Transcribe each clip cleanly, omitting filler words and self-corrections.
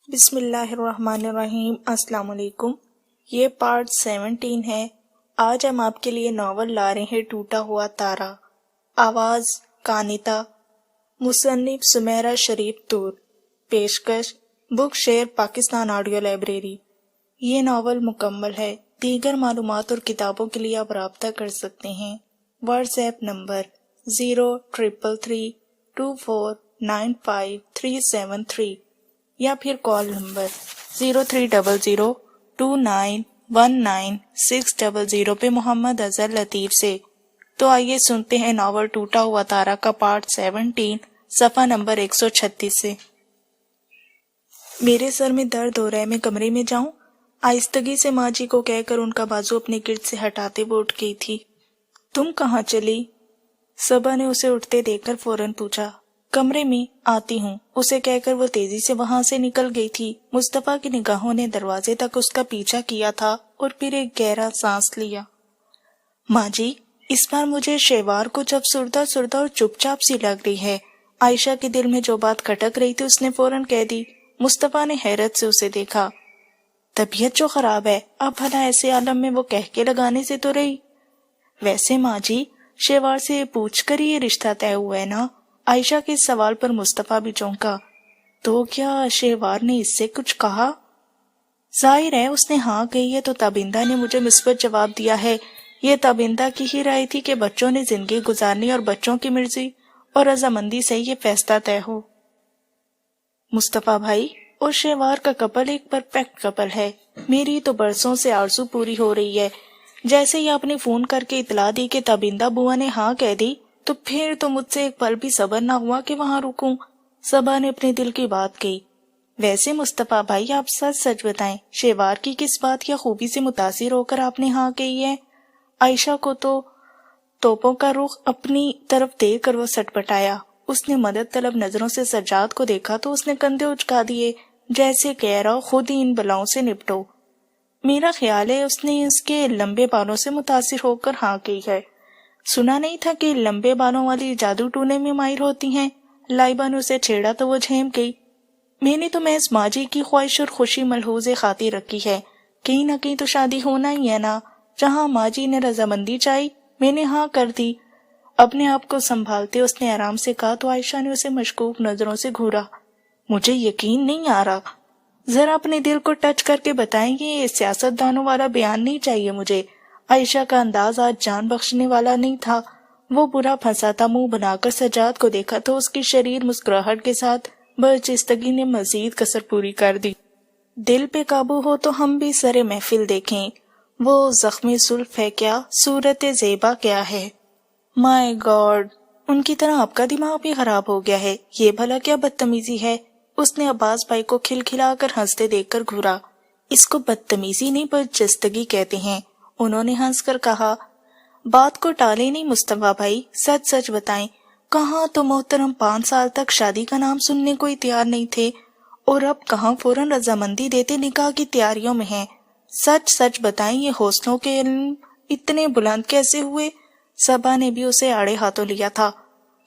بسم اللہ الرحمن الرحیم۔ السلام علیکم۔ یہ پارٹ 17 ہے۔ آج ہم آپ کے لیے ناول لا رہے ہیں ٹوٹا ہوا تارا۔ آواز کانتا، مصنف سمیرہ شریف طور، پیشکش بک شیئر پاکستان آڈیو لائبریری۔ یہ ناول مکمل ہے۔ دیگر معلومات اور کتابوں کے لیے آپ رابطہ کر سکتے ہیں۔ واٹس ایپ نمبر 03332495373 یا پھر کال نمبر 0300291960 پہ محمد اظہر لطیف سے۔ تو آئیے سنتے ہیں ناول ٹوٹا ہوا تارا کا پارٹ 17 صفحہ نمبر 136 سے۔ میرے سر میں درد ہو رہا ہے، میں کمرے میں جاؤں؟ آہستگی سے ماں جی کو کہہ کر ان کا بازو اپنے گرد سے ہٹاتے وہ اٹھ گئی تھی۔ تم کہاں چلی؟ صبا نے اسے اٹھتے دیکھ کر فوراً پوچھا۔ کمرے میں، آتی ہوں، اسے کہہ کر وہ تیزی سے وہاں سے نکل گئی تھی۔ مصطفیٰ کی نگاہوں نے دروازے تک اس کا پیچھا کیا تھا اور پھر ایک گہرا سانس لیا۔ ماں جی، اس بار مجھے شیوار کچھ افسردہ سردہ اور چپ چاپ سی لگ رہی ہے۔ عائشہ کے دل میں جو بات کھٹک رہی تھی اس نے فوراً کہہ دی۔ مصطفیٰ نے حیرت سے اسے دیکھا۔ طبیعت جو خراب ہے، اب بھلا ایسے عالم میں وہ کہہ کے لگانے سے تو رہی۔ ویسے ماں جی، شیوار سے پوچھ کر یہ رشتہ طے ہوا ہے نا؟ عائشہ کے اس سوال پر مصطفیٰ بھی چونکا۔ تو کیا شیوار نے اس سے کچھ کہا؟ ظاہر ہے اس نے ہاں کہی ہے، تو تابندہ نے مجھے مثبت جواب دیا ہے۔ یہ تابندہ کی ہی رائے تھی کہ بچوں نے زندگی گزارنی اور بچوں کی مرضی اور رضامندی سے یہ فیصلہ طے ہو۔ مصطفیٰ بھائی اور شیوار کا کپل ایک پرفیکٹ کپل ہے۔ میری تو برسوں سے آرزو پوری ہو رہی ہے۔ جیسے ہی آپ نے فون کر کے اطلاع دی کہ تابندہ بوا نے ہاں کہہ دی، تو پھر تو مجھ سے ایک پل بھی صبر نہ ہوا کہ وہاں رکوں۔ صبا نے اپنے دل کی بات کہی۔ ویسے مصطفیٰ بھائی آپ سچ سچ بتائیں، شیوار کی کس بات یا خوبی سے متاثر ہو کر آپ نے ہاں کہی ہے؟ عائشہ کو تو توپوں کا رخ اپنی طرف دیکھ کر وہ سٹ پٹایا۔ اس نے مدد طلب نظروں سے سجاد کو دیکھا تو اس نے کندھے اچکا دیے، جیسے کہہ رہا خود ہی ان بلاؤں سے نپٹو۔ میرا خیال ہے اس نے اس کے لمبے بالوں سے متاثر ہو کر ہاں کی ہے۔ سنا نہیں تھا کہ لمبے بالوں والی جادو ٹونے میں ماہر ہوتی ہیں؟ لائبہ نے اسے چھیڑا تو وہ جھیم گئی۔ میں نے تو محض ماں جی کی خواہش اور خوشی ملحوظ خاطر رکھی ہے، کہیں نہ کہیں تو شادی ہونا ہی ہے نا۔ جہاں ماں جی نے رضامندی چاہی، میں نے ہاں کر دی۔ اپنے آپ کو سنبھالتے اس نے آرام سے کہا تو عائشہ نے اسے مشکوک نظروں سے گھورا۔ مجھے یقین نہیں آ رہا، ذرا اپنے دل کو ٹچ کر کے بتائیں گے؟ یہ سیاست دانوں والا بیان نہیں چاہیے مجھے۔ عائشہ کا انداز آج جان بخشنے والا نہیں تھا۔ وہ برا پھنسا تھا۔ منہ بنا کر سجاد کو دیکھا تو اس کی شریر مسکراہٹ کے ساتھ برجستگی نے مزید کسر پوری کر دی۔ دل پہ قابو ہو تو ہم بھی سر محفل دیکھیں۔ وہ زخمی زلف ہے کیا، صورت زیبا کیا ہے۔ مائی گاڈ، ان کی طرح آپ کا دماغ بھی خراب ہو گیا ہے۔ یہ بھلا کیا بدتمیزی ہے؟ اس نے عباس بھائی کو کھلکھلا کر ہنستے دیکھ کر گھورا۔ اس کو بدتمیزی نہیں برجستگی کہتے ہیں، انہوں نے ہنس کر کہا۔ بات کو ٹالے نہیں مصطفیٰ بھائی، سچ سچ بتائیں، کہاں تو محترم 5 سال تک شادی کا نام سننے کو ہی تیار نہیں تھے، اور اب کہاں فوراً رضامندی دیتے نکاح کی تیاریوں میں ہیں۔ سچ سچ بتائیں، یہ حوصلوں کے علم اتنے بلند کیسے ہوئے؟ صبا نے بھی اسے آڑے ہاتھوں لیا تھا۔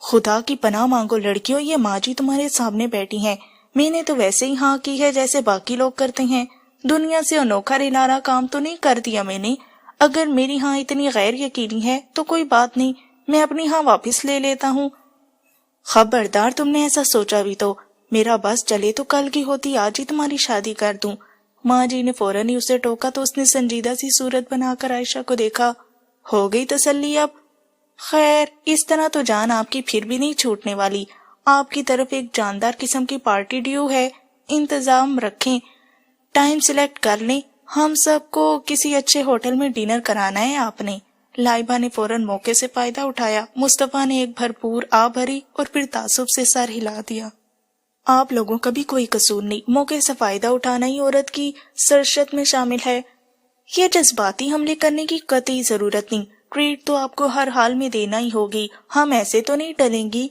خدا کی پناہ مانگو لڑکیوں، یہ ماں جی تمہارے سامنے بیٹھی ہیں۔ میں نے تو ویسے ہی ہاں کی ہے جیسے باقی لوگ کرتے ہیں۔ دنیا سے انوکھا رلارا کام تو نہیں کر دیا میں نے۔ اگر میری ہاں اتنی غیر یقینی ہے تو کوئی بات نہیں، میں اپنی ہاں واپس لے لیتا ہوں۔ خبردار تم نے ایسا سوچا بھی تو میرا بس چلے تو کل کی ہوتی آج ہی تمہاری شادی کر دوں۔ ماں جی نے فوراً ہی اسے ٹوکا تو اس نے سنجیدہ سی صورت بنا کر عائشہ کو دیکھا۔ ہو گئی تسلی اب؟ خیر، اس طرح تو جان آپ کی پھر بھی نہیں چھوٹنے والی۔ آپ کی طرف ایک جاندار قسم کی پارٹی ڈیو ہے، انتظام رکھیں، ٹائم سلیکٹ کر لیں، ہم سب کو کسی اچھے ہوٹل میں ڈنر کرانا ہے آپ نے۔ لائبہ نے فوراً موقع سے فائدہ اٹھایا۔ مصطفیٰ نے ایک بھرپور آ بھری اور پھر تعصب سے سر ہلا دیا۔ آپ لوگوں کا بھی کوئی قصور نہیں، موقع سے فائدہ اٹھانا ہی عورت کی سرشت میں شامل ہے۔ یہ جذباتی حملے کرنے کی قطعی ضرورت نہیں، ٹریٹ تو آپ کو ہر حال میں دینا ہی ہوگی، ہم ایسے تو نہیں ٹلیں گی۔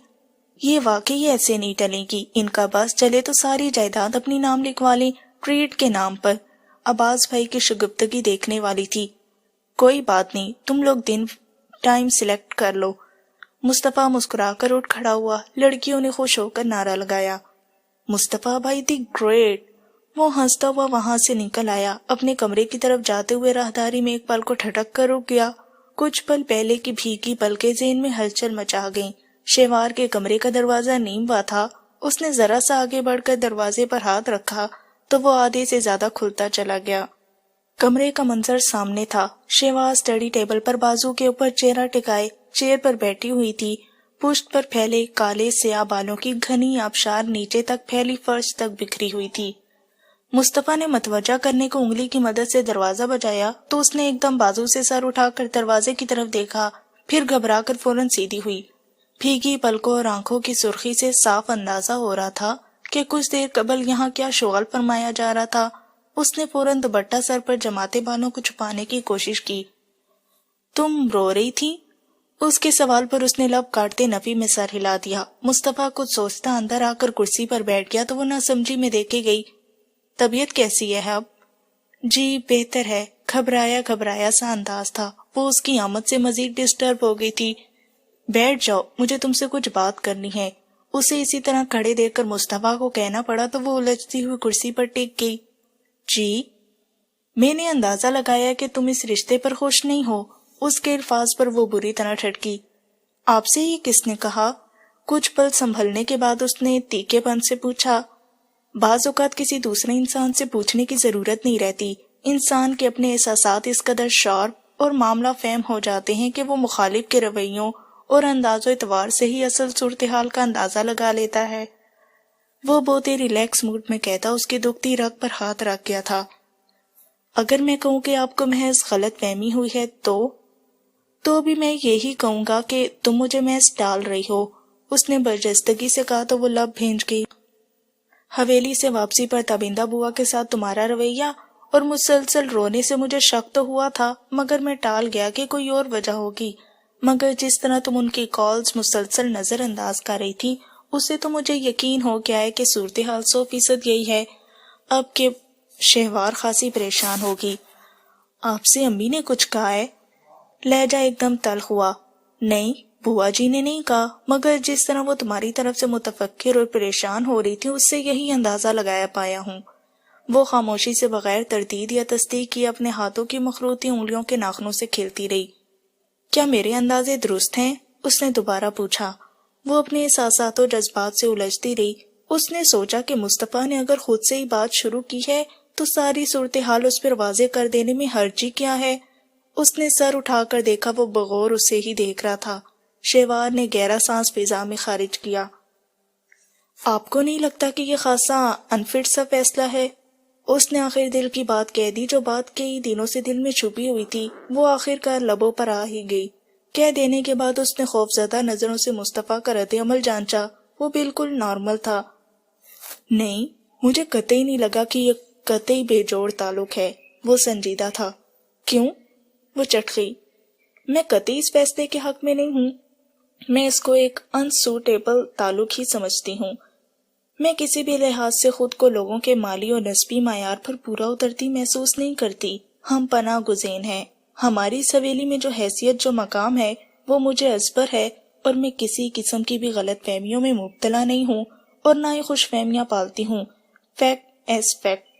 یہ واقعی ایسے نہیں ٹلیں گی، ان کا بس چلے تو ساری جائیداد اپنی نام لکھوا لیں ٹریٹ کے نام پر۔ عباس بھائی کی شگفتگی دیکھنے والی تھی۔ کوئی بات نہیں، تم لوگ دن ٹائم سلیکٹ کر لو۔ مصطفیٰ مسکرا کر اٹھ کھڑا ہوا۔ لڑکیوں نے خوش ہو کر نعرہ لگایا، مصطفیٰ بھائی دی گریٹ، وہ ہنستا ہوا وہاں سے نکل آیا، اپنے کمرے کی طرف جاتے ہوئے راہداری میں ایک پل کو ٹھٹک کر رک گیا۔ کچھ پل پہلے کی بھیگی پلکیں ذہن میں ہلچل مچا گئیں۔ شیوار کے کمرے کا دروازہ نیم ہوا تھا۔ اس نے ذرا سا آگے بڑھ کر دروازے پر ہاتھ رکھا تو وہ آدھے سے زیادہ کھلتا چلا گیا۔ کمرے کا منظر سامنے تھا۔ شیوا اسٹڈی ٹیبل پر بازو کے اوپر چہرہ ٹکائے چیئر پر بیٹھی ہوئی تھی۔ پشت پر پھیلے کالے سیاہ بالوں کی گھنی آبشار نیچے تک پھیلی فرش تک بکھری ہوئی تھی۔ مصطفیٰ نے متوجہ کرنے کو انگلی کی مدد سے دروازہ بجایا تو اس نے ایک دم بازو سے سر اٹھا کر دروازے کی طرف دیکھا، پھر گھبرا کر فوراً سیدھی ہوئی۔ بھیگی پلکوں اور آنکھوں کی سرخی سے صاف اندازہ ہو رہا تھا کہ کچھ دیر قبل یہاں کیا شغل فرمایا جا رہا تھا۔ اس نے فوراً دوپٹہ سر پر جماتے بالوں کو چھپانے کی کوشش کی۔ تم رو رہی تھی؟ اس کے سوال پر اس نے لب کاٹتے نفی میں سر ہلا دیا۔ مصطفیٰ کچھ سوچتا اندر آ کر کرسی پر بیٹھ گیا تو وہ ناسمجھی میں دیکھے گئی۔ طبیعت کیسی ہے اب؟ جی بہتر ہے۔ گھبرایا سا انداز تھا۔ وہ اس کی آمد سے مزید ڈسٹرب ہو گئی تھی۔ بیٹھ جاؤ، مجھے تم سے کچھ بات کرنی ہے۔ اسے اسی طرح کھڑے دیکھ کر مصطفیٰ کو کہنا پڑا تو وہ الجھتی ہوئی کرسی پر ٹک گئی۔ جی؟ میں نے اندازہ لگایا کہ تم اس رشتے پر خوش نہیں ہو۔ اس کے الفاظ پر وہ بری طرح ٹھٹکی۔ آپ سے ہی کس نے کہا؟ کچھ پل سنبھلنے کے بعد اس نے تیکھے پن سے پوچھا۔ بعض اوقات کسی دوسرے انسان سے پوچھنے کی ضرورت نہیں رہتی۔ انسان کے اپنے احساسات اس قدر شارپ اور معاملہ فہم ہو جاتے ہیں کہ وہ مخالف کے رویوں اور انداز و اعتبار سے ہی اصل صورتحال کا اندازہ لگا لیتا ہے۔ وہ بہت ہی ریلیکس موڈ میں کہتا اس کی دکھتی رگ پر ہاتھ رکھ گیا تھا۔ اگر میں کہوں کہ آپ کو محض غلط فہمی ہوئی ہے تو بھی میں یہی کہوں گا کہ تم مجھے محض ٹال رہی ہو۔ اس نے برجستگی سے کہا تو وہ لب بھینج گئی۔ حویلی سے واپسی پر تابندہ بوا کے ساتھ تمہارا رویہ اور مسلسل رونے سے مجھے شک تو ہوا تھا، مگر میں ٹال گیا کہ کوئی اور وجہ ہوگی۔ مگر جس طرح تم ان کی کالز مسلسل نظر انداز کر رہی تھی، اس سے تو مجھے یقین ہو گیا ہے کہ صورتحال 100% یہی ہے اب کہ شہوار خاصی پریشان ہوگی۔ آپ سے امی نے کچھ کہا ہے؟ لہجہ ایک دم تلخ ہوا۔ نہیں، بوا جی نے نہیں کہا، مگر جس طرح وہ تمہاری طرف سے متفکر اور پریشان ہو رہی تھی اس سے یہی اندازہ لگایا پایا ہوں۔ وہ خاموشی سے بغیر تردید یا تصدیق کیے اپنے ہاتھوں کی مخروطی انگلیوں کے ناخنوں سے کھیلتی رہی۔ کیا میرے اندازے درست ہیں؟ اس نے دوبارہ پوچھا۔ وہ اپنے احساسات و جذبات سے الجھتی رہی۔ اس نے سوچا کہ مصطفیٰ نے اگر خود سے ہی بات شروع کی ہے تو ساری صورتحال اس پر واضح کر دینے میں حرج کیا ہے؟ اس نے سر اٹھا کر دیکھا، وہ بغور اسے ہی دیکھ رہا تھا۔ شیوار نے گہرا سانس فضا میں خارج کیا۔ آپ کو نہیں لگتا کہ یہ خاصا انفٹ سا فیصلہ ہے؟ اس نے آخر دل کی بات کہہ دی، جو بات کئی دنوں سے دل میں چھپی ہوئی تھی۔ وہ آخر کار لبوں پر آ ہی گئی۔ کہہ دینے کے بعد اس نے خوفزدہ نظروں سے مصطفیٰ کا رد عمل جانچا۔ وہ بالکل نارمل تھا۔ نہیں، مجھے قطعی نہیں لگا کہ یہ قطعی بے جوڑ تعلق ہے۔ وہ سنجیدہ تھا۔ کیوں؟ وہ چٹ گئی۔ میں قطعی اس فیصلے کے حق میں نہیں ہوں۔ میں اس کو ایک انسوٹیبل تعلق ہی سمجھتی ہوں۔ میں کسی بھی لحاظ سے خود کو لوگوں کے مالی اور نسبی معیار پر پورا اترتی محسوس نہیں کرتی۔ ہم پناہ گزین ہیں۔ ہماری اس حویلی میں جو حیثیت، جو مقام ہے، وہ مجھے ازبر ہے، اور میں کسی قسم کی بھی غلط فہمیوں میں مبتلا نہیں ہوں اور نہ ہی خوش فہمیاں پالتی ہوں۔ Fact as fact.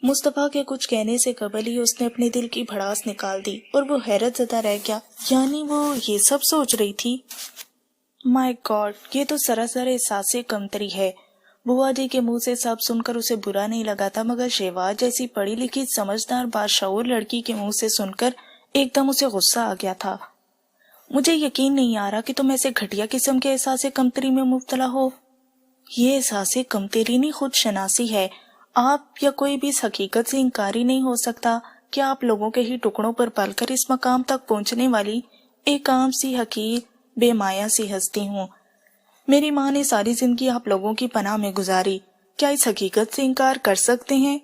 مصطفیٰ کے کچھ کہنے سے قبل ہی اس نے اپنے دل کی بھڑاس نکال دی اور وہ حیرت زدہ رہ گیا۔ یعنی وہ یہ سب سوچ رہی تھی؟ مائی گاڈ، یہ تو سراسر احساس کمتری ہے۔ بوا جی کے منہ سے سب سن کر اسے برا نہیں لگا تھا، مگر شیوا جیسی پڑھی لکھی سمجھدار باشعور لڑکی کے منہ سے سن کر ایک دم اسے غصہ آ گیا تھا۔ مجھے یقین نہیں آ رہا کہ تم ایسے گھٹیا قسم کے احساس کمتری میں مبتلا ہو۔ یہ احساس کمتری نہیں، خود شناسی ہے۔ آپ یا کوئی بھی اس حقیقت سے انکاری نہیں ہو سکتا کہ آپ لوگوں کے ہی ٹکڑوں پر پل کر اس مقام تک پہنچنے والی ایک عام سی حقیر بے مایا سی ہستی ہوں۔ میری ماں نے ساری زندگی آپ لوگوں کی پناہ میں گزاری، کیا اس حقیقت سے انکار کر سکتے ہیں؟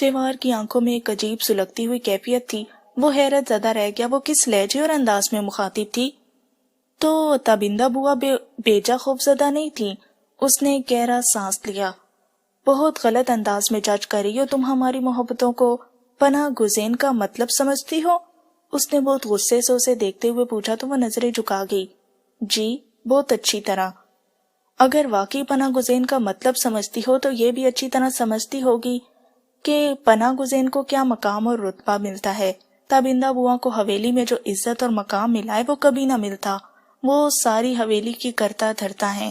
شیوار کی آنکھوں میں ایک عجیب سلگتی ہوئی کیفیت تھی۔ وہ حیرت زدہ رہ گیا، وہ کس لہجے اور انداز میں مخاطب تھی؟ تو تابندہ بوا بیجا خوفزدہ نہیں تھی؟ اس نے گہرا سانس لیا۔ بہت غلط انداز میں جج کر رہی ہو تم ہماری محبتوں کو۔ پناہ گزین کا مطلب سمجھتی ہو؟ اس نے بہت غصے سے اسے دیکھتے ہوئے پوچھا تو وہ نظریں جھکا گئی۔ جی، بہت اچھی طرح۔ اگر واقعی پناہ گزین کا مطلب سمجھتی ہو تو یہ بھی اچھی طرح سمجھتی ہوگی کہ پناہ گزین کو کیا مقام اور رتبہ ملتا ہے۔ تابندہ بوا کو حویلی میں جو عزت اور مقام ملا ہے وہ کبھی نہ ملتا، وہ ساری حویلی کی کرتا دھرتا ہے،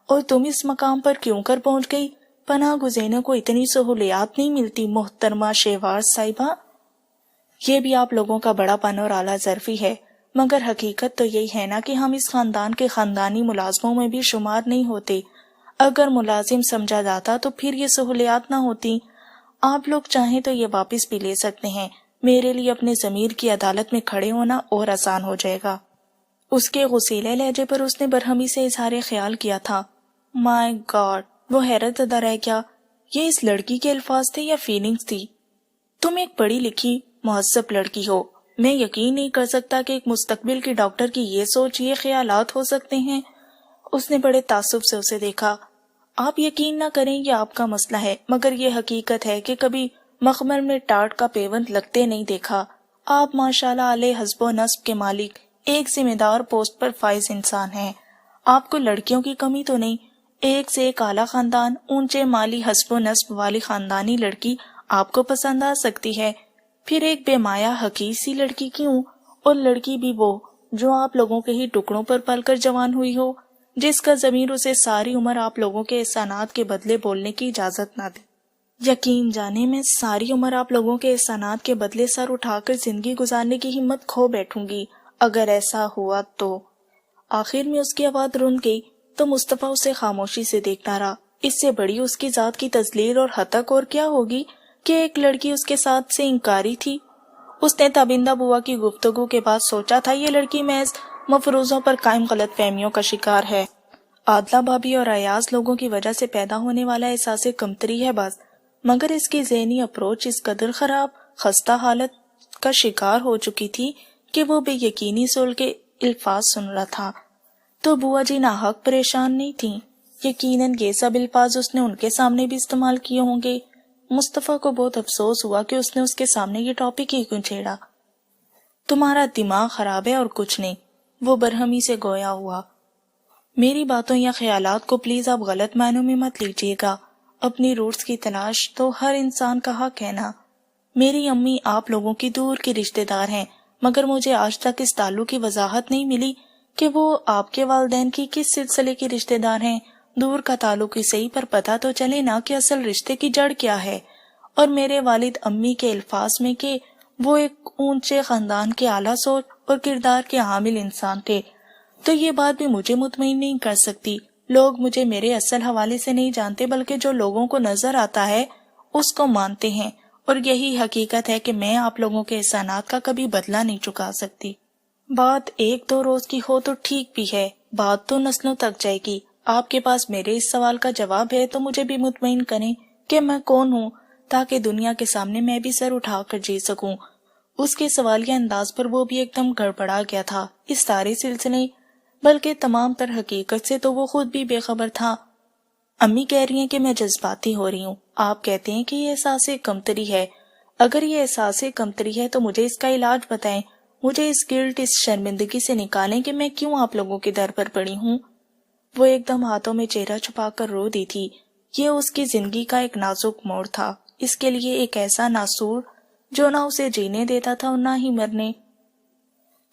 اور تم اس مقام پر کیوں کر پہنچ گئی؟ پناہ گزینوں کو اتنی سہولیات نہیں ملتی محترمہ شہواز صاحبہ۔ یہ بھی آپ لوگوں کا بڑا پن اور اعلیٰ ظرفی ہے، مگر حقیقت تو یہی ہے نا کہ ہم اس خاندان کے خاندانی ملازموں میں بھی شمار نہیں ہوتے۔ اگر ملازم سمجھا جاتا تو پھر یہ سہولیات نہ ہوتی۔ آپ لوگ چاہیں تو یہ واپس بھی لے سکتے ہیں، میرے لیے اپنے ضمیر کی عدالت میں کھڑے ہونا اور آسان ہو جائے گا۔ اس کے غصیلے لہجے پر اس نے برہمی سے اظہار خیال کیا تھا۔ مائی گاڈ، وہ حیرت زدہ رہ گیا۔ یہ اس لڑکی کے الفاظ تھے یا فیلنگز تھی؟ تم ایک پڑھی لکھی مہذب لڑکی ہو، میں یقین نہیں کر سکتا کہ ایک مستقبل کی ڈاکٹر کی یہ سوچ، یہ خیالات ہو سکتے ہیں۔ اس نے بڑے تعصب سے اسے دیکھا۔ آپ یقین نہ کریں یہ آپ کا مسئلہ ہے، مگر یہ حقیقت ہے کہ کبھی مخمر میں ٹاٹ کا پیوند لگتے نہیں دیکھا۔ آپ ماشاءاللہ علیہ حسب و نصب کے مالک، ایک ذمہ دار پوسٹ پر فائز انسان ہیں۔ آپ کو لڑکیوں کی کمی تو نہیں، ایک سے ایک اعلیٰ خاندان، اونچے مالی حسب و نصب والی خاندانی لڑکی آپ کو پسند آ سکتی ہے، پھر ایک بے مایہ حقیر سی لڑکی کیوں؟ اور لڑکی بھی وہ جو آپ لوگوں کے ہی ٹکڑوں پر پل کر جوان ہوئی ہو، جس کا ضمیر اسے ساری عمر آپ لوگوں کے احسانات کے بدلے بولنے کی اجازت نہ دے۔ یقین جانے میں ساری عمر آپ لوگوں کے احسانات کے بدلے سر اٹھا کر زندگی گزارنے کی ہمت کھو بیٹھوں گی اگر ایسا ہوا تو۔ آخر میں اس کی آواز رن گئی تو مصطفیٰ اسے خاموشی سے دیکھتا رہا۔ اس سے بڑی اس کی ذات کی تذلیل اور ہتک اور کیا ہوگی کہ ایک لڑکی اس کے ساتھ سے انکاری تھی۔ اس نے تابندہ بوا کی گفتگو کے بعد سوچا تھا یہ لڑکی محض مفروضوں پر قائم غلط فہمیوں کا شکار ہے۔ عادلہ بھابی اور ایاز لوگوں کی وجہ سے پیدا ہونے والا احساس کمتری ہے بس، مگر اس کی ذہنی اپروچ اس قدر خراب خستہ حالت کا شکار ہو چکی تھی کہ وہ بے یقینی سول کے الفاظ سن رہا تھا۔ تو بوا جی ناحق پریشان نہیں تھیں، یقیناً یہ سب الفاظ اس نے ان کے سامنے بھی استعمال کیے ہوں گے۔ مصطفیٰ کو بہت افسوس ہوا کہ اس نے اس کے سامنے یہ ٹاپک ہی کیوں چھیڑا۔ تمہارا دماغ خراب ہے اور کچھ نہیں، وہ برہمی سے گویا ہوا۔ میری باتوں یا خیالات کو پلیز آپ غلط معنوں میں مت لیجیے گا، اپنی روٹس کی تلاش تو ہر انسان کا حق ہے نا۔ میری امی آپ لوگوں کی دور کی رشتہ دار ہیں، مگر مجھے آج تک اس تعلق کی وضاحت نہیں ملی کہ وہ آپ کے والدین کی کس سلسلے کی رشتہ دار ہیں۔ دور کا تعلق ہی صحیح، پر پتہ تو چلے نا کہ اصل رشتے کی جڑ کیا ہے۔ اور میرے والد امی کے الفاظ میں کہ وہ ایک اونچے خاندان کے اعلیٰ سوچ اور کردار کے حامل انسان تھے، تو یہ بات بھی مجھے مطمئن نہیں کر سکتی۔ لوگ مجھے میرے اصل حوالے سے نہیں جانتے، بلکہ جو لوگوں کو نظر آتا ہے اس کو مانتے ہیں، اور یہی حقیقت ہے کہ میں آپ لوگوں کے احسانات کا کبھی بدلہ نہیں چکا سکتی۔ بات ایک دو روز کی ہو تو ٹھیک بھی ہے، بات تو نسلوں تک جائے گی۔ آپ کے پاس میرے اس سوال کا جواب ہے تو مجھے بھی مطمئن کریں کہ میں کون ہوں، تاکہ دنیا کے سامنے میں بھی سر اٹھا کر جی سکوں۔ اس کے سوالیہ انداز پر وہ بھی ایک دم گڑبڑا گیا تھا۔ اس سارے سلسلے بلکہ تمام تر حقیقت سے تو وہ خود بھی بے خبر تھا۔ امی کہہ رہی ہیں کہ میں جذباتی ہو رہی ہوں، آپ کہتے ہیں کہ یہ احساس کمتری ہے۔ اگر یہ احساس کمتری ہے تو مجھے اس کا علاج بتائیں، مجھے اس گلٹ، اس شرمندگی سے نکالیں کہ میں کیوں آپ لوگوں کے در پر پڑی ہوں۔ وہ ایک دم ہاتھوں میں چہرہ چھپا کر رو دی تھی۔ یہ اس کی زندگی کا ایک نازک موڑ تھا، اس کے لیے ایک ایسا ناسور جو نہ اسے جینے دیتا تھا اور نہ ہی مرنے۔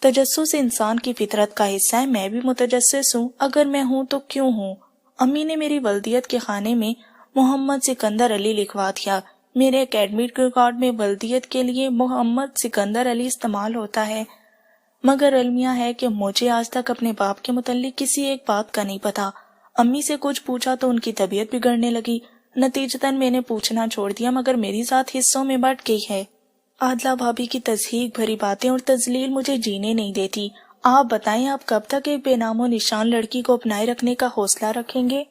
تجسس انسان کی فطرت کا حصہ ہے، میں بھی متجسس ہوں، اگر میں ہوں تو کیوں ہوں؟ امی نے میری ولدیت کے خانے میں محمد سکندر علی لکھوا دیا۔ میرے اکیڈمک ریکارڈ میں ولدیت کے لیے محمد سکندر علی استعمال ہوتا ہے، مگر المیہ ہے کہ مجھے آج تک اپنے باپ کے متعلق کسی ایک بات کا نہیں پتا۔ امی سے کچھ پوچھا تو ان کی طبیعت بگڑنے لگی، نتیجتاً میں نے پوچھنا چھوڑ دیا، مگر میری ذات حصوں میں بٹ گئی ہے۔ عادلہ بھابی کی تضحیک بھری باتیں اور تذلیل مجھے جینے نہیں دیتی۔ آپ بتائیں، آپ کب تک ایک بے نام و نشان لڑکی کو اپنائے رکھنے کا حوصلہ رکھیں گے؟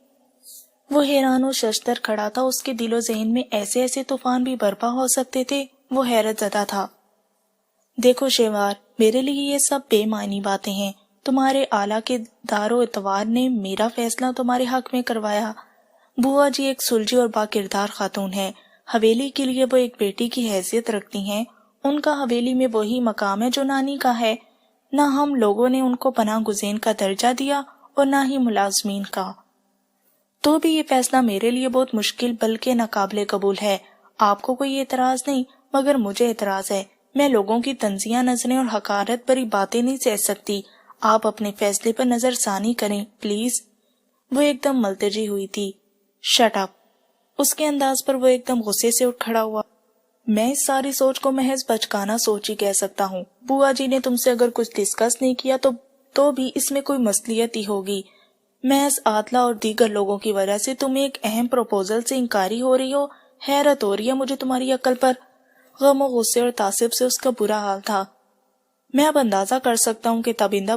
وہ حیران و ششدر کھڑا تھا، اس کے دل و ذہن میں ایسے ایسے طوفان بھی برپا ہو سکتے تھے، وہ حیرت زدہ تھا۔ دیکھو شیوار، میرے لیے یہ سب بے معنی باتیں ہیں۔ تمہارے اعلیٰ کے دار و اعتبار نے میرا فیصلہ تمہارے حق میں کروایا۔ بوا جی ایک سلجھی اور با کردار خاتون ہے، حویلی کے لیے وہ ایک بیٹی کی حیثیت رکھتی ہیں، ان کا حویلی میں وہی مقام ہے جو نانی کا ہے۔ نہ ہم لوگوں نے ان کو پناہ گزین کا درجہ دیا اور نہ ہی ملازمین کا۔ تو بھی یہ فیصلہ میرے لیے بہت مشکل بلکہ ناقابل قبول ہے۔ آپ کو کوئی اعتراض نہیں، مگر مجھے اعتراض ہے۔ میں لوگوں کی طنزیہ نظریں اور حقارت بھری باتیں نہیں سہ سکتی۔ آپ اپنے فیصلے پر نظر ثانی کریں پلیز۔ وہ ایک دم ملتجی ہوئی تھی۔ Shut up. اس کے انداز پر وہ ایک دم غصے سے اٹھ کھڑا ہوا۔ میں اس ساری سوچ کو محض بچکانہ سوچ ہی کہہ سکتا ہوں۔ بوا جی نے تم سے اگر کچھ ڈسکس نہیں کیا تو بھی اس میں کوئی مصلحت ہی ہوگی۔ محض عادلہ اور دیگر لوگوں کی وجہ سے تم ایک اہم پروپوزل سے انکاری ہو رہی ہو۔ حیرت ہو رہی ہے مجھے تمہاری عقل پر۔ غم و غصے اور تعصب سے اس کا برا حال تھا۔ میں اب اندازہ کر سکتا ہوں کہ تابندہ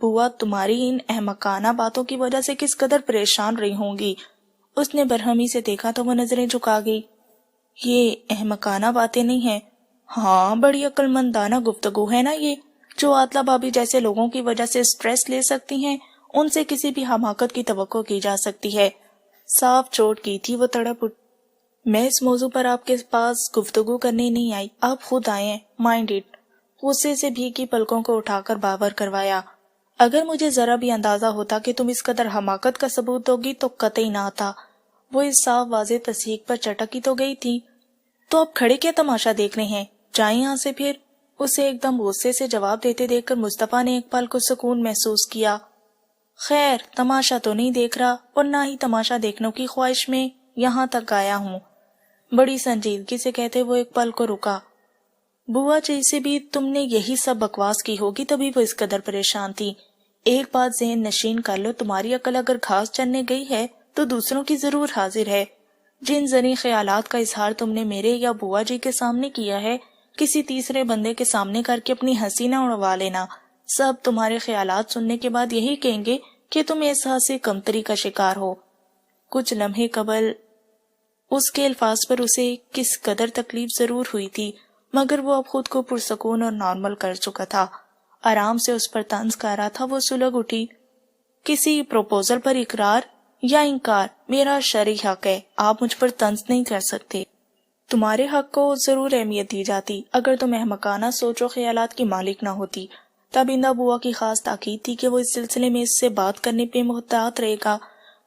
بوا تمہاری ان احمقانہ باتوں کی وجہ سے کس قدر پریشان رہی ہوں گی۔ اس نے برہمی سے دیکھا تو وہ نظریں جھکا گئی۔ یہ احمقانہ باتیں نہیں ہیں، ہاں بڑی عقل مندانہ گفتگو ہے نا یہ۔ جو عاطلہ بھابی جیسے لوگوں کی وجہ سے سٹریس لے سکتی ہیں، ان سے کسی بھی حماقت کی توقع کی جا سکتی ہے۔ صاف چوٹ کی تھی وہ تڑپ اٹھ۔ میں اس موضوع پر آپ کے پاس گفتگو کرنے نہیں آئی، آپ خود آئے ہیں، مائنڈ اٹ۔ غصے سے بھیگی پلکوں کو اٹھا کر باور کروایا۔ اگر مجھے ذرا بھی اندازہ ہوتا کہ تم اس قدر حماقت کا ثبوت دوگی تو قطعی نہ آتا۔ وہ اس صاف واضح تصدیق پر چٹکی تو گئی تھی۔ تو اب کھڑے کیا تماشا دیکھ رہے ہیں، جائیں یہاں سے پھر۔ اسے ایک دم غصے سے جواب دیتے دیکھ کر مصطفیٰ نے ایک پل کو سکون محسوس کیا۔ خیر تماشا تو نہیں دیکھ رہا، اور نہ ہی تماشا دیکھنے کی خواہش میں یہاں تک آیا ہوں، بڑی سنجیدگی سے کہتے وہ ایک پل کو رکا۔ بوا جی سے بھی تم نے یہی سب بکواس کی ہوگی تبھی وہ اس قدر پریشان تھی۔ ایک بات ذہن نشین کر لو، تمہاری عقل اگر گھاس چرنے گئی ہے تو دوسروں کی ضرور حاضر ہے۔ جن زنی خیالات کا اظہار تم نے میرے یا بوا جی کے سامنے کیا ہے، کسی تیسرے بندے کے سامنے کر کے اپنی ہنسی نہ اڑوا لینا۔ سب تمہارے خیالات سننے کے بعد یہی کہیں گے کہ تم احساس سے کمتری کا شکار ہو۔ کچھ لمحے قبل اس کے الفاظ پر اسے کس قدر تکلیف ضرور ہوئی تھی، مگر وہ اب خود کو پرسکون اور نارمل کر چکا تھا۔ آرام سے اس پر طنز کر رہا تھا۔ وہ سلگ اٹھی۔ کسی پروپوزل پر اقرار یا انکار میرا شرعی حق ہے، آپ مجھ پر طنز نہیں کر سکتے۔ تمہارے حق کو ضرور اہمیت دی جاتی اگر تم احمقانہ سوچ و خیالات کی مالک نہ ہوتی۔ تابندہ بوا کی خاص تاکید تھی کہ وہ اس سلسلے میں اس سے بات کرنے پہ محتاط رہے گا،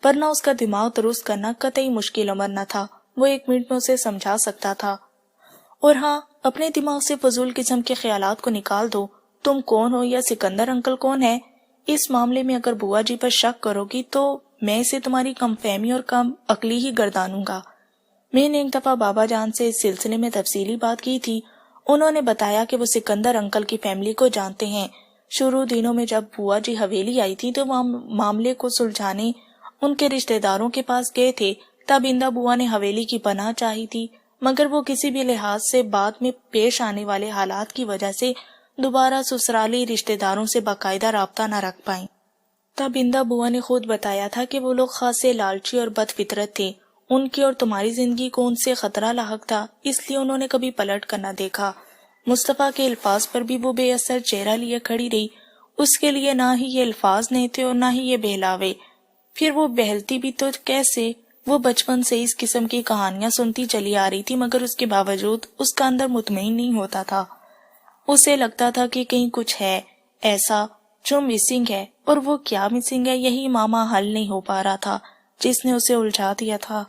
ورنہ اس کا دماغ درست کرنا قطعی مشکل امر نہ تھا۔ وہ ایک منٹ میں اسے سمجھا سکتا تھا۔ اور ہاں، اپنے دماغ سے فضول قسم کے خیالات کو نکال دو۔ تم کون ہو یا سکندر انکل کون ہے، اس معاملے میں اگر بوا جی پر شک کرو گی تو میں اسے تمہاری کم فہمی اور کم عقلی ہی گردانوں گا۔ میں نے ایک دفعہ بابا جان سے اس سلسلے میں تفصیلی بات کی تھی۔ انہوں نے بتایا کہ وہ سکندر انکل کی فیملی کو جانتے ہیں۔ شروع دنوں میں جب بوا جی حویلی آئی تھی تو وہ معاملے کو سلجھانے ان کے رشتہ داروں کے پاس گئے تھے۔ تب اندا بوا نے حویلی کی پناہ چاہی تھی، مگر وہ کسی بھی لحاظ سے بعد میں پیش آنے والے حالات کی وجہ سے دوبارہ سسرالی رشتہ داروں سے باقاعدہ رابطہ نہ رکھ پائیں۔ تب اندا بوا نے خود بتایا تھا کہ وہ لوگ خاصے لالچی اور بد فطرت تھے۔ ان کی اور تمہاری زندگی کو ان سے خطرہ لاحق تھا، اس لیے انہوں نے کبھی پلٹ کر نہ دیکھا۔ مصطفیٰ کے الفاظ پر بھی وہ بے اثر چہرہ لیے کھڑی رہی۔ اس کے لیے نہ ہی یہ الفاظ نہیں تھے اور نہ ہی یہ بہلاوے۔ پھر وہ بہلتی بھی تو کیسے؟ وہ بچپن سے اس قسم کی کہانیاں سنتی چلی آ رہی تھی، مگر اس کے باوجود اس کا اندر مطمئن نہیں ہوتا تھا۔ اسے لگتا تھا کہ کہیں کچھ ہے ایسا جو مسنگ ہے، اور وہ کیا مسنگ ہے یہی ماما حل نہیں ہو پا رہا تھا جس نے اسے الجھا دیا تھا۔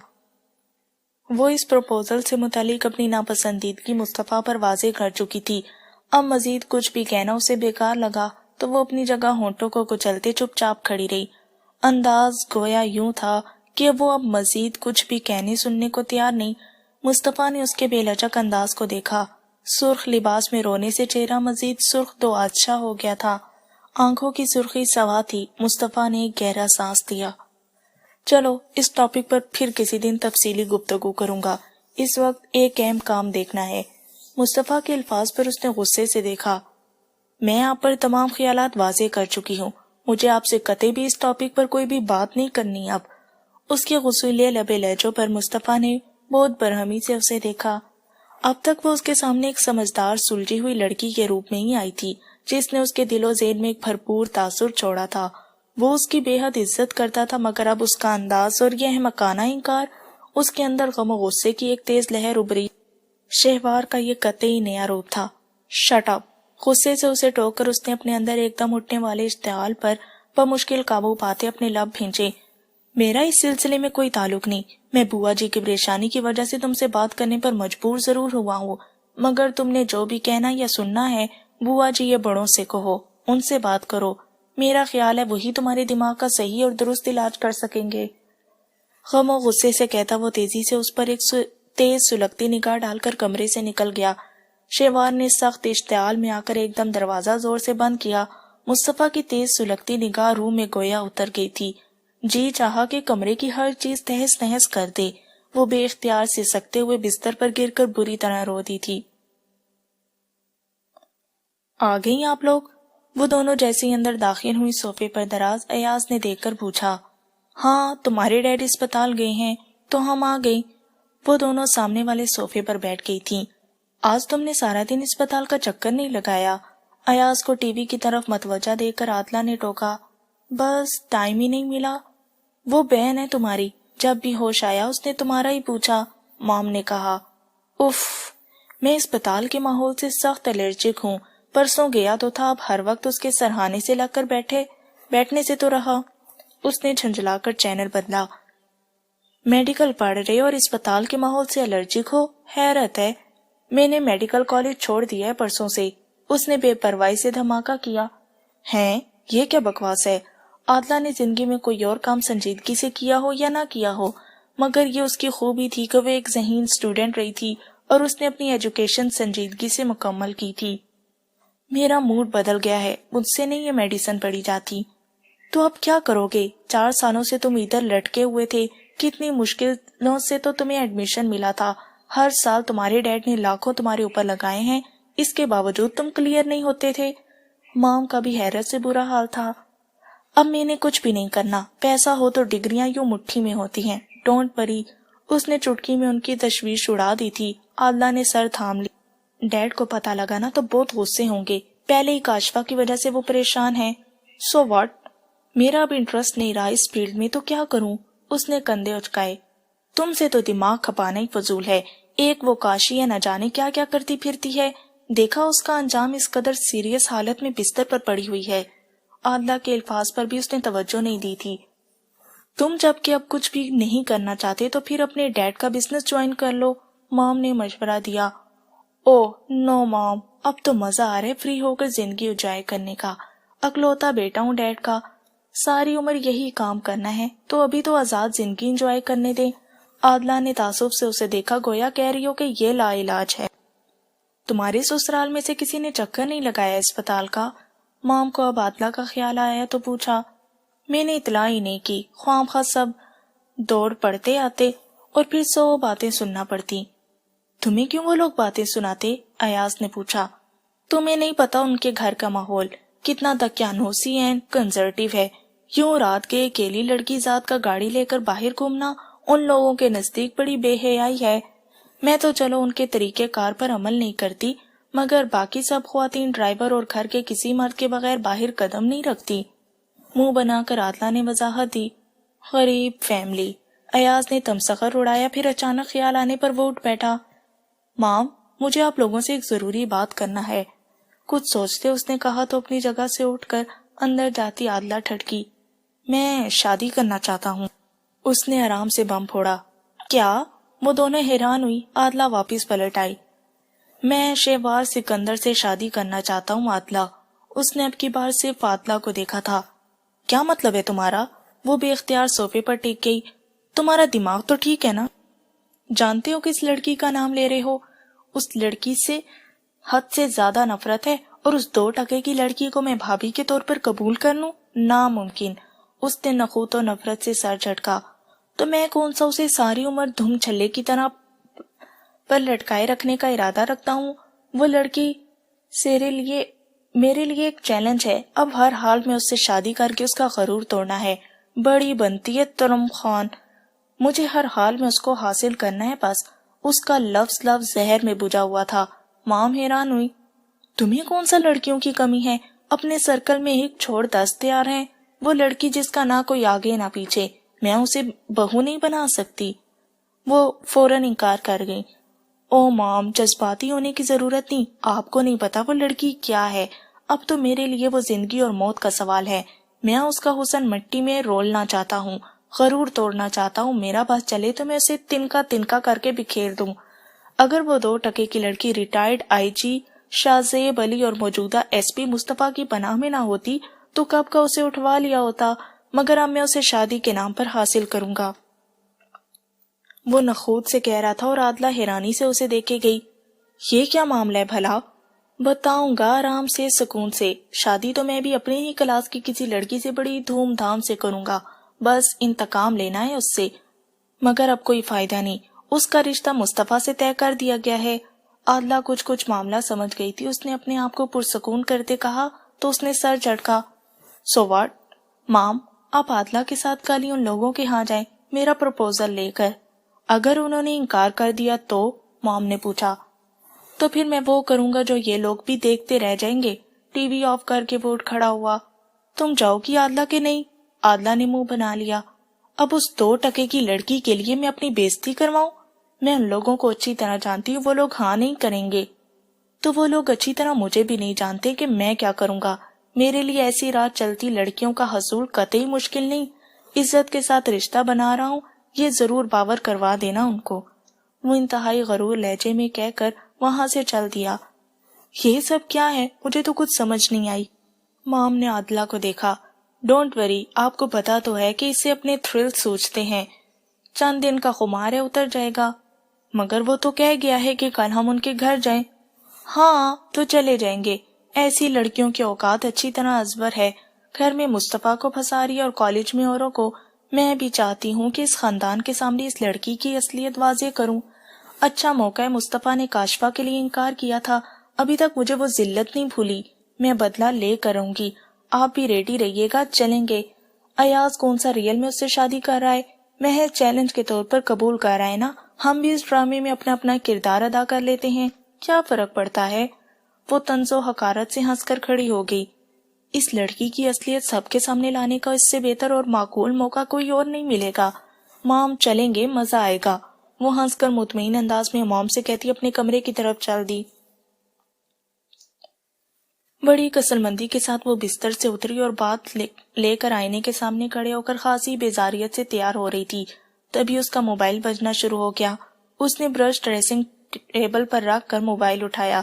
وہ اس پروپوزل سے متعلق اپنی ناپسندیدگی مصطفیٰ پر واضح کر چکی تھی۔ اب مزید کچھ بھی کہنا اسے بیکار لگا تو وہ اپنی جگہ ہونٹوں کو کچلتے چپ چاپ کھڑی رہی۔ انداز گویا یوں تھا کہ وہ اب مزید کچھ بھی کہنے سننے کو تیار نہیں۔ مصطفیٰ نے اس کے بے لچک انداز کو دیکھا۔ سرخ لباس میں رونے سے چہرہ مزید سرخ دو آچھا ہو گیا تھا، آنکھوں کی سرخی سوا تھی۔ مصطفیٰ نے ایک گہرا سانس لیا۔ چلو اس ٹاپک پر پھر کسی دن تفصیلی گفتگو کروں گا، اس وقت ایک اہم کام دیکھنا ہے۔ مصطفیٰ کے الفاظ پر اس نے غصے سے دیکھا۔ میں آپ پر تمام خیالات واضح کر چکی ہوں، مجھے آپ سے قطعی بھی اس ٹاپک پر کوئی بھی بات نہیں کرنی اب۔ اس کے غصیلے لبے لہجوں پر مصطفیٰ نے بہت برہمی سے اسے دیکھا۔ اب تک وہ اس کے سامنے ایک سمجھدار سلجھی ہوئی لڑکی کے روپ میں ہی آئی تھی، جس نے اس کے دل و ذہن میں ایک بھرپور تاثر چھوڑا تھا۔ وہ اس کی بے حد عزت کرتا تھا، مگر اب اس کا انداز اور یہ احمقانہ انکار، اس کے اندر غم و غصے کی ایک تیز لہر ابری۔ شہوار کا یہ قطعی نیا روپ تھا۔ Shut up! غصے سے اسے ٹوک کر اس نے اپنے اندر ایک دم اٹھنے والے اشتعال پر بمشکل قابو پاتے اپنے لب بھینچے۔ میرا اس سلسلے میں کوئی تعلق نہیں. میں بوا جی کی پریشانی کی وجہ سے تم سے بات کرنے پر مجبور ضرور ہوا ہوں، مگر تم نے جو بھی کہنا یا سننا ہے بوا جی یہ بڑوں سے کہو، ان سے بات کرو. میرا خیال ہے وہی تمہارے دماغ کا صحیح اور درست علاج کر سکیں گے. غم و غصے سے کہتا وہ تیزی سے اس پر ایک تیز سلگتی نگاہ ڈال کر کمرے سے نکل گیا. شیوار نے سخت اشتعال میں آ کر ایک دم دروازہ زور سے بند کیا. مصطفیٰ کی تیز سلگتی نگاہ روح میں گویا اتر گئی تھی. جی چاہا کہ کمرے کی ہر چیز تہس نہس کر دے. وہ بے اختیار سے سکتے ہوئے بستر پر گر کر بری طرح رو دی تھی. آ گئیں آپ لوگ؟ وہ دونوں جیسے ہی اندر داخل ہوئی صوفے پر دراز ایاز نے دیکھ کر پوچھا. ہاں تمہارے ڈیڈ اسپتال گئے ہیں تو ہم آ گئیں. وہ دونوں سامنے والے صوفے پر بیٹھ گئی تھیں. آج تم نے سارا دن اسپتال کا چکر نہیں لگایا؟ ایاز کو ٹی وی کی طرف متوجہ دیکھ کر عاطلہ نے ٹوکا. بس ٹائم ہی نہیں ملا. وہ بہن ہے تمہاری، جب بھی ہوش آیا اس نے تمہارا ہی پوچھا، مام نے کہا. اف، میں اسپتال کے ماحول سے سخت الرجک ہوں. پرسوں گیا تو تھا، اب ہر وقت اس کے سرہانے سے لگ کر بیٹھنے سے تو رہا. اس نے جھنجھلا کر چینل بدلا. میڈیکل پڑھ رہے اور اسپتال کے ماحول سے الرجک ہو؟ حیرت ہے. میں نے میڈیکل کالج چھوڑ دیا ہے پرسوں سے. اس نے بے پرواہی سے دھماکہ کیا. ہیں یہ کیا بکواس ہے؟ عاطلہ نے زندگی میں کوئی اور کام سنجیدگی سے کیا ہو یا نہ کیا ہو، مگر یہ اس کی خوبی تھی کہ وہ ایک ذہین اسٹوڈنٹ رہی تھی اور اس نے اپنی ایجوکیشن سنجیدگی سے مکمل کی تھی. میرا موڈ بدل گیا ہے، مجھ سے نہیں یہ میڈیسن پڑھی جاتی. تو اب کیا کرو گے؟ 4 سالوں سے تم ادھر لٹکے ہوئے تھے، کتنی مشکلوں سے تو تمہیں ایڈمیشن ملا تھا. ہر سال تمہارے ڈیڈ نے لاکھوں تمہارے اوپر لگائے ہیں، اس کے باوجود تم کلیئر نہیں ہوتے تھے. مام کا بھی حیرت سے برا حال تھا. اب میں نے کچھ بھی نہیں کرنا، پیسہ ہو تو ڈگریاں یوں مٹھی میں ہوتی ہیں. Don't worry. اس نے چٹکی میں ان کی تشویش اڑا دی تھی. عادلہ نے سر تھام لی. ڈیڈ کو پتہ لگا نا تو بہت غصے ہوں گے. پہلے ہی کاشفہ کی وجہ سے وہ پریشان ہیں. So what? میرا اب انٹرسٹ نہیں رہا اس فیلڈ میں تو کیا کروں؟ اس نے کندھے اچکائے. تم سے تو دماغ کھپانا ہی فضول ہے. ایک وہ کاشی ہے نہ جانے کیا کیا کرتی پھرتی ہے. دیکھا اس کا انجام، اس قدر سیریس حالت میں بستر پر پڑی ہوئی ہے. عادلہ کے الفاظ پر بھی اس نے توجہ نہیں دی تھی. تم جب کہ اب کچھ بھی نہیں کرنا چاہتے تو پھر اپنے ڈیڈ کا بزنس جوائن کر لو، مام نے مشورہ دیا. او نو مام، اب تو مزہ آ رہا ہے فری ہو کر زندگی انجوائے کرنے کا. اکلوتا بیٹا ہوں ڈیڈ کا، ساری عمر یہی کام کرنا ہے تو ابھی تو آزاد زندگی انجوائے کرنے دیں. عادلہ نے تعصب سے اسے دیکھا، گویا کہہ رہی ہو کہ یہ لا علاج ہے. تمہارے سسرال میں سے کسی نے چکر نہیں لگایا اسپتال کا؟ مام کو اب عاطلہ کا خیال آیا تو پوچھا. میں نے اطلاع ہی نہیں کی، خواہ خواہ سب دوڑ پڑتے آتے اور پھر 100 باتیں سننا پڑتی. تمہیں کیوں وہ لوگ باتیں سناتے؟ ایاز نے پوچھا. تمہیں نہیں پتا ان کے گھر کا ماحول کتنا دقیانوسی اینڈ کنزرویٹو ہے. یوں رات کے اکیلی لڑکی ذات کا گاڑی لے کر باہر گھومنا ان لوگوں کے نزدیک بڑی بے حیائی ہے. میں تو چلو ان کے طریقہ کار پر عمل نہیں کرتی، مگر باقی سب خواتین ڈرائیور اور گھر کے کسی مرد کے بغیر باہر قدم نہیں رکھتی. منہ بنا کر عاطلہ نے وضاحت دی. غریب فیملی. ایاز نے تمسخر اڑایا، پھر اچانک خیال آنے پر وہ اٹھ بیٹھا. مام، مجھے آپ لوگوں سے ایک ضروری بات کرنا ہے. کچھ سوچتے اس نے کہا تو اپنی جگہ سے اٹھ کر اندر جاتی عاطلہ ٹھٹکی. میں شادی کرنا چاہتا ہوں. اس نے آرام سے بم پھوڑا. کیا؟ وہ دونوں حیران ہوئی. عاطلہ واپس پلٹ آئی. میں شیوار سکندر سے شادی کرنا چاہتا ہوں عاطلہ. اس نے اب کی بار صرف عاطلہ کو دیکھا تھا. کیا مطلب ہے تمہارا؟ وہ بے اختیار صوفے پر ٹک گئی. تمہارا دماغ تو ٹھیک ہے نا؟ جانتے ہو کس لڑکی کا نام لے رہے ہو؟ اس لڑکی سے حد سے زیادہ نفرت ہے، اور اس 2 ٹکے کی لڑکی کو میں بھابھی کے طور پر قبول کر لوں؟ ناممکن. اس نے نخوت و نفرت سے سر جھٹکا. تو میں کون سا اسے ساری عمر دھم چھلے کی طرح پر لٹکائے رکھنے کا ارادہ رکھتا ہوں؟ وہ لڑکی میرے لیے ایک چیلنج ہے. اب ہر حال میں اس سے شادی کر کے اس کا غرور توڑنا ہے. بڑی بنتی ہے ترم خان. مجھے ہر حال میں اس کو حاصل کرنا ہے. بس اس کا لفظ زہر میں بجھا ہوا تھا. مام حیران ہوئی. تمہیں کون سا لڑکیوں کی کمی ہے؟ اپنے سرکل میں ایک چھوڑ 10 تیار ہیں. وہ لڑکی جس کا نہ کوئی آگے نہ پیچھے، میں اسے بہو نہیں بنا سکتی. وہ فوراً انکار کر گئی. او مام، جذباتی ہونے کی ضرورت نہیں. آپ کو نہیں پتا وہ لڑکی کیا ہے. اب تو میرے لیے وہ زندگی اور موت کا سوال ہے. میں اس کا حسن مٹی میں رولنا چاہتا ہوں، غرور توڑنا چاہتا ہوں، میرا بس چلے تو میں اسے تنکا تنکا کر کے بکھیر دوں۔ اگر وہ 2 کی لڑکی ریٹائرڈ آئی جی شاہ زیب علی اور موجودہ ایس پی مصطفیٰ کی پناہ میں نہ ہوتی تو کب کا اسے اٹھوا لیا ہوتا، مگر اب میں اسے شادی کے نام پر حاصل کروں گا۔ وہ نخوت سے کہہ رہا تھا اور عادلہ حیرانی سے اسے دیکھے گئی۔ یہ کیا معاملہ ہے بھلا؟ بتاؤں گا آرام سے، سکون سے۔ شادی تو میں بھی اپنے ہی کلاس کی کسی لڑکی سے بڑی دھوم دھام سے کروں گا، بس انتقام لینا ہے اس سے۔ مگر اب کوئی فائدہ نہیں، اس کا رشتہ مصطفیٰ سے طے کر دیا گیا ہے۔ عادلہ کچھ معاملہ سمجھ گئی تھی۔ اس نے اپنے آپ کو پرسکون کرتے کہا تو اس نے سر جھٹکا۔ سو واٹ مام، آپ عادلہ کے ساتھ کل ہی ان لوگوں کے ہاں جائیں میرا پروپوزل لے کر۔ اگر انہوں نے انکار کر دیا تو؟ مام نے پوچھا۔ تو پھر میں وہ کروں گا جو یہ لوگ بھی دیکھتے رہ جائیں گے۔ ٹی وی آف کر کے وہ کھڑا ہوا۔ تم جاؤ گی عادلہ کے نہیں؟ عادلہ نے منہ بنا لیا۔ اب اس 2 کی لڑکی کے لیے میں اپنی بےزتی کرواؤں؟ میں ان لوگوں کو اچھی طرح جانتی ہوں، وہ لوگ ہاں نہیں کریں گے۔ تو وہ لوگ اچھی طرح مجھے بھی نہیں جانتے کہ میں کیا کروں گا۔ میرے لیے ایسی رات چلتی لڑکیوں کا حصول قطعی مشکل نہیں۔ عزت کے ساتھ رشتہ بنا رہا ہوں، یہ ضرور باور کروا دینا ان کو۔ وہ انتہائی غرور لہجے میں کہہ کر وہاں سے چل دیا۔ یہ سب کیا ہے؟ مجھے تو کچھ سمجھ نہیں آئی۔ مام نے عادلہ کو دیکھا۔ ڈونٹ وری، آپ کو پتا تو ہے کہ اسے اپنے تھرل سوچتے ہیں، چند دن کا خمار ہے، اتر جائے گا۔ مگر وہ تو کہہ گیا ہے کہ کل ہم ان کے گھر جائیں۔ ہاں تو چلے جائیں گے، ایسی لڑکیوں کے اوقات اچھی طرح ازبر ہے۔ گھر میں مصطفیٰ کو پھنسا رہی اور کالج میں اوروں کو۔ میں بھی چاہتی ہوں کہ اس خاندان کے سامنے اس لڑکی کی اصلیت واضح کروں۔ اچھا موقع ہے، مصطفیٰ نے کاشفا کے لیے انکار کیا تھا، ابھی تک مجھے وہ ذلت نہیں بھولی۔ میں بدلہ لے کروں گی، آپ بھی ریڈی رہیے گا، چلیں گے۔ ایاز کون سا ریئل میں اس سے شادی کر رہا ہے؟ محض چیلنج کے طور پر قبول کر رہا ہے نا، ہم بھی اس ڈرامے میں اپنا اپنا کردار ادا کر لیتے ہیں، کیا فرق پڑتا ہے؟ وہ طنز و حقارت سے ہنس کر کھڑی ہو گئی۔ اس لڑکی کی اصلیت سب کے سامنے لانے کا اس سے بہتر اور معقول موقع کوئی اور نہیں ملے گا۔ مام چلیں گے، مزہ آئے گا۔ وہ ہنس کر مطمئن انداز میں مام سے کہتی اپنے کمرے کی طرف چل دی۔ بڑی کسل مندی کے ساتھ وہ بستر سے اتری اور بات لے کر آئینے کے سامنے کھڑے ہو کر خاصی بیزاریت سے تیار ہو رہی تھی۔ تبھی اس کا موبائل بجنا شروع ہو گیا۔ اس نے برش ڈریسنگ ٹیبل پر رکھ کر موبائل اٹھایا۔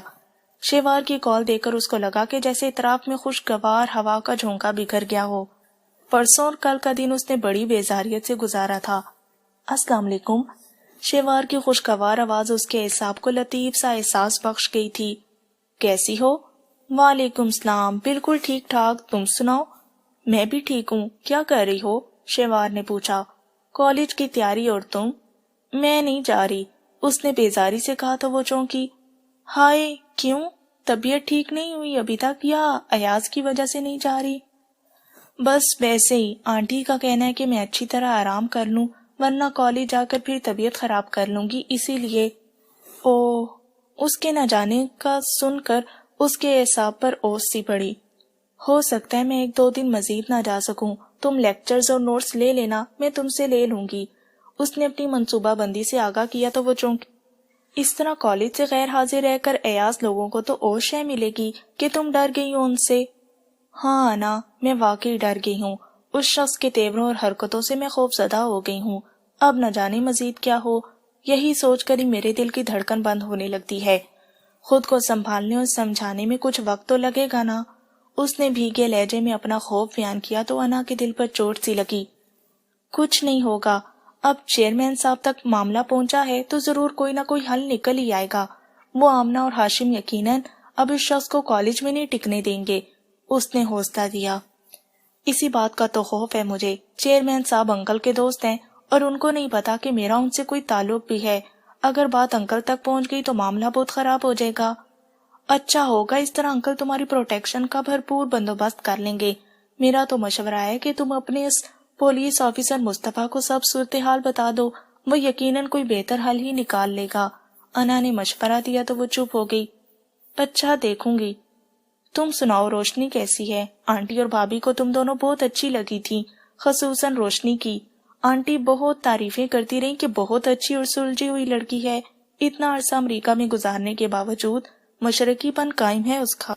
شیوار کی کال دے کر اس کو لگا کہ جیسے اطراف میں خوشگوار ہوا کا جھونکا بکھر گیا ہو۔ پرسوں اور کل کا دن اس نے بڑی بیزاریت سے گزارا تھا۔ السلام علیکم۔ شیوار کی خوشگوار آواز اس کے اعصاب کو لطیف سا احساس بخش گئی تھی۔ کیسی ہو؟ وعلیکم السلام، بالکل ٹھیک ٹھاک، تم سناؤ؟ میں بھی ٹھیک ہوں، کیا کر رہی ہو؟ شیوار نے پوچھا۔ کالج کی تیاری، اور تم؟ میں نہیں جا رہی، اس نے بیزاری سے کہا تو وہ چونکی۔ ہائے، کیوں؟ طبیعت ٹھیک نہیں ہوئی ابھی تک، یا ایاز کی وجہ سے نہیں جا رہی؟ بس ویسے ہی، آنٹی کا کہنا ہے کہ میں اچھی طرح آرام کر لوں ورنہ کالج جا کر پھر طبیعت خراب کر لوں گی، اسی لیے۔ اوہ، اس کے نہ جانے کا سن کر اس کے اعصاب پر اوس سی پڑی۔ ہو سکتا ہے میں 1-2 دن مزید نہ جا سکوں، تم لیکچرز اور نوٹس لے لینا، میں تم سے لے لوں گی۔ اس نے اپنی منصوبہ بندی سے آگاہ کیا تو وہ چونکی۔ اس طرح کالج سے غیر حاضر رہ کر ایاز لوگوں کو تو اور شے ملے گی کہ تم ڈر گئی ہو ان سے۔ ہاں انا، میں واقعی ڈر گئی ہوں، اس شخص کے تیوروں اور حرکتوں سے میں خوف زدہ ہو گئی ہوں۔ اب نہ جانے مزید کیا ہو، یہی سوچ کر ہی میرے دل کی دھڑکن بند ہونے لگتی ہے۔ خود کو سنبھالنے اور سمجھانے میں کچھ وقت تو لگے گا نا۔ اس نے بھیگے لہجے میں اپنا خوف بیان کیا تو انا کے دل پر چوٹ سی لگی۔ کچھ نہیں ہوگا، اب چیئرمین صاحب تک معاملہ پہنچا ہے تو ضرور کوئی نہ کوئی حل نکل ہی آئے گا۔ وہ آمنہ اور ہاشم یقیناً اب اس شخص کو کالج میں نہیں ٹکنے دیں گے، اس نے حوصلہ دیا۔ اسی بات کا تو خوف ہے مجھے، چیئرمین صاحب انکل کے دوست ہیں اور ان کو نہیں پتا کہ میرا ان سے کوئی تعلق بھی ہے۔ اگر بات انکل تک پہنچ گئی تو معاملہ بہت خراب ہو جائے گا۔ اچھا ہوگا، اس طرح انکل تمہاری پروٹیکشن کا بھرپور بندوبست کر لیں گے۔ میرا تو مشورہ ہے کہ تم اپنے اس پولیس آفیسر مصطفیٰ کو سب صورتحال بتا دو، وہ یقیناً کوئی بہتر حل ہی نکال لے گا۔ انا نے مشورہ دیا تو وہ چپ ہو گئی۔ اچھا، دیکھوں گی۔ تم سناؤ، روشنی کیسی ہے؟ آنٹی اور بھابھی کو تم دونوں بہت اچھی لگی تھی، خصوصاً روشنی کی۔ آنٹی بہت تعریفیں کرتی رہیں کہ بہت اچھی اور سلجھی ہوئی لڑکی ہے، اتنا عرصہ امریکہ میں گزارنے کے باوجود مشرقی پن قائم ہے اس کا۔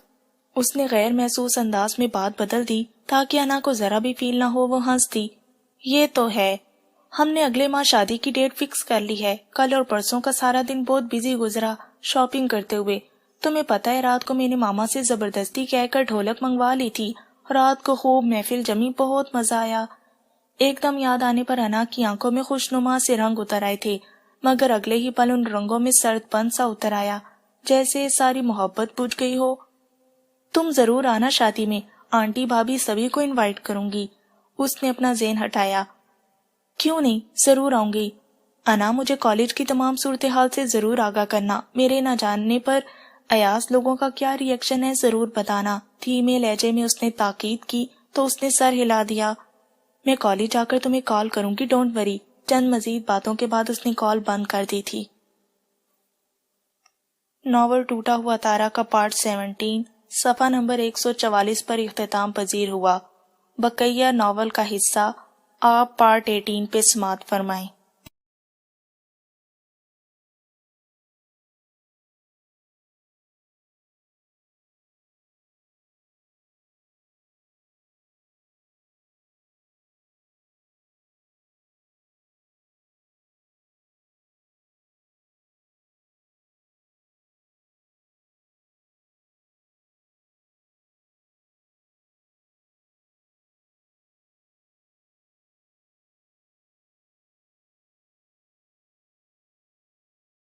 اس نے غیر محسوس انداز میں بات بدل دی تاکہ انا کو ذرا بھی فیل نہ ہو۔ وہ ہنس دی۔ یہ تو ہے، ہم نے اگلے ماہ شادی کی ڈیٹ فکس کر لی ہے۔ کل اور پرسوں کا سارا دن بہت بزی گزرا شاپنگ کرتے ہوئے۔ تمہیں پتہ ہے رات کو میں نے ماما سے زبردستی کہہ کر ڈھولک منگوا لی تھی۔ رات کو خوب محفل جمی، بہت مزہ آیا۔ ایک دم یاد آنے پر انا کی آنکھوں میں خوشنما سے رنگ اتر آئے تھے، مگر اگلے ہی پل ان رنگوں میں سرد پن سا اتر آیا، جیسے ساری محبت بجھ گئی ہو۔ تم ضرور آنا شادی میں، آنٹی بھابھی سبھی کو انوائٹ کروں گی۔ اس نے اپنا ذہن ہٹایا۔ کیوں نہیں، ضرور آؤں گی۔ انا، مجھے کالج کی تمام صورتحال سے ضرور آگاہ کرنا۔ میرے نہ جاننے پر ایاز لوگوں کا کیا ری ایکشن ہے ضرور بتانا۔ دھیمے لہجے میں اس نے تاکید کی تو اس نے سر ہلا دیا۔ میں کالج جا کر تمہیں کال کروں گی، ڈونٹ وری۔ چند مزید باتوں کے بعد اس نے کال بند کر دی تھی۔ ناول ٹوٹا ہوا تارا کا پارٹ 17 صفحہ نمبر 144 پر اختتام پذیر ہوا۔ بقیہ ناول کا حصہ آپ پارٹ 18 پہ سماعت فرمائیں۔